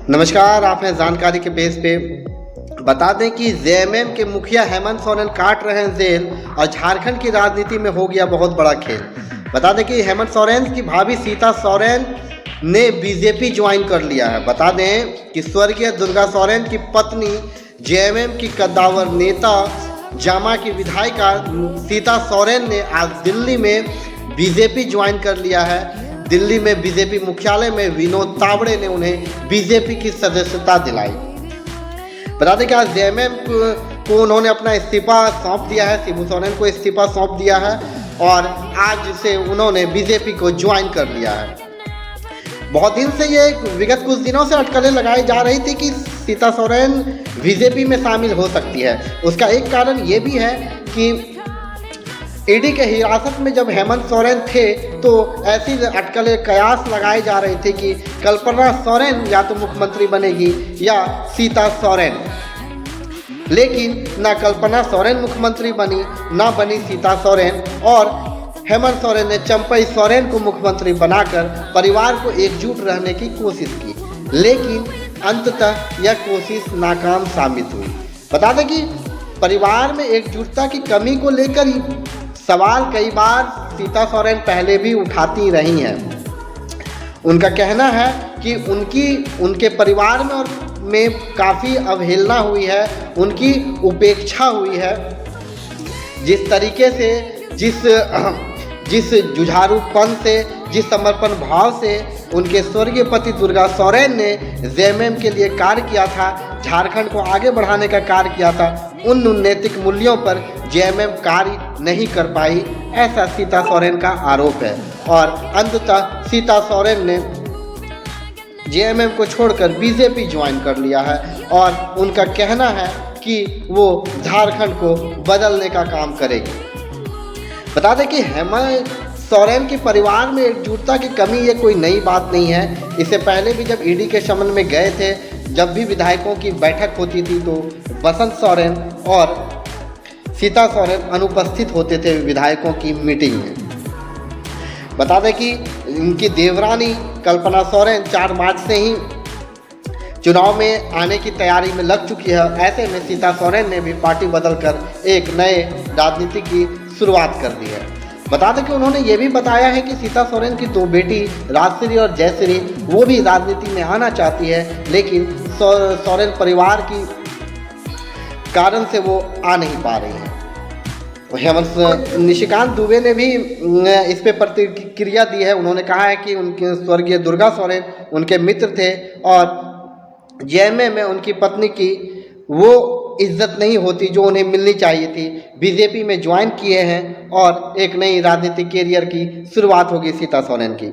नमस्कार, आप हैं जानकारी के बेस पे। बता दें कि जेएमएम के मुखिया हेमंत सोरेन काट रहे हैं जेल और झारखंड की राजनीति में हो गया बहुत बड़ा खेल। बता दें कि हेमंत सोरेन की भाभी सीता सोरेन ने बीजेपी ज्वाइन कर लिया है। बता दें कि स्वर्गीय दुर्गा सोरेन की पत्नी जेएमएम की कद्दावर नेता जामा की विधायिका सीता सोरेन ने आज दिल्ली में बीजेपी ज्वाइन कर लिया है। दिल्ली में बीजेपी मुख्यालय में विनोद तावड़े ने उन्हें बीजेपी की सदस्यता दिलाई। बता दें कि आज जेएमएम को उन्होंने अपना इस्तीफा सौंप दिया है, शिबू सोरेन को इस्तीफा सौंप दिया है और आज से उन्होंने बीजेपी को ज्वाइन कर लिया है। बहुत दिन से ये विगत कुछ दिनों से अटकलें लगाई जा रही थी कि सीता सोरेन बीजेपी में शामिल हो सकती है। उसका एक कारण ये भी है कि ईडी के हिरासत में जब हेमंत सोरेन थे तो ऐसी अटकलें कयास लगाई जा रही थी कि कल्पना सोरेन या तो मुख्यमंत्री बनेगी या सीता सोरेन, लेकिन ना कल्पना सोरेन मुख्यमंत्री बनी ना बनी सीता सोरेन और हेमंत सोरेन ने चंपई सोरेन को मुख्यमंत्री बनाकर परिवार को एकजुट रहने की कोशिश की, लेकिन अंततः यह कोशिश नाकाम साबित हुई। बता दें कि परिवार में एकजुटता की कमी को लेकर ही सवाल कई बार सीता सोरेन पहले भी उठाती रही हैं। उनका कहना है कि उनके परिवार में और में काफ़ी अवहेलना हुई है, उनकी उपेक्षा हुई है। जिस तरीके से जिस जुझारूपन से, जिस समर्पण भाव से उनके स्वर्गीय पति दुर्गा सोरेन ने जेएमएम के लिए कार्य किया था, झारखंड को आगे बढ़ाने का कार्य किया था, उन नैतिक मूल्यों पर जेएमएम कार्य नहीं कर पाई, ऐसा सीता सोरेन का आरोप है। और अंततः सीता सोरेन ने जेएमएम को छोड़कर बीजेपी ज्वाइन कर लिया है और उनका कहना है कि वो झारखंड को बदलने का काम करेगी। बता दें कि हेमंत सोरेन के परिवार में एकजुटता की कमी ये कोई नई बात नहीं है। इससे पहले भी जब ईडी के शमन में गए थे, जब भी विधायकों की बैठक होती थी तो बसंत सोरेन और सीता सोरेन अनुपस्थित होते थे विधायकों की मीटिंग में। बता दें कि इनकी देवरानी कल्पना सोरेन 4 मार्च से ही चुनाव में आने की तैयारी में लग चुकी है। ऐसे में सीता सोरेन ने भी पार्टी बदलकर एक नए राजनीति की शुरुआत कर दी है। बता दें कि उन्होंने ये भी बताया है कि सीता सोरेन की 2 बेटी राजश्री और जयश्री वो भी राजनीति में आना चाहती है, लेकिन सोरेन परिवार की कारण से वो आ नहीं पा रही है। हेमंत निशिकांत दुबे ने भी इस पे प्रतिक्रिया दी है। उन्होंने कहा है कि उनके स्वर्गीय दुर्गा सोरेन उनके मित्र थे और जेएमएम में उनकी पत्नी की वो इज्जत नहीं होती जो उन्हें मिलनी चाहिए थी। बीजेपी में ज्वाइन किए हैं और एक नई राजनीतिक कैरियर की शुरुआत होगी सीता सोरेन की।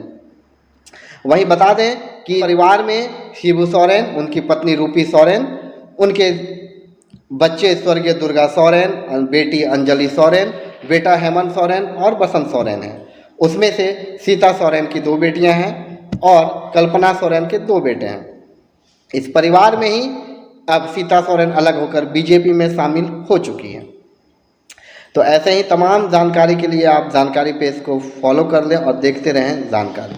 वहीं बता दें कि परिवार में शिबू सोरेन, उनकी पत्नी रूपी सोरेन, उनके बच्चे स्वर्गीय दुर्गा सोरेन, बेटी अंजलि सोरेन, बेटा हेमंत सोरेन और बसंत सोरेन हैं। उसमें से सीता सोरेन की 2 बेटियां हैं और कल्पना सोरेन के 2 बेटे हैं। इस परिवार में ही अब सीता सोरेन अलग होकर बीजेपी में शामिल हो चुकी हैं। तो ऐसे ही तमाम जानकारी के लिए आप जानकारी पेज को फॉलो कर लें और देखते रहें जानकारी।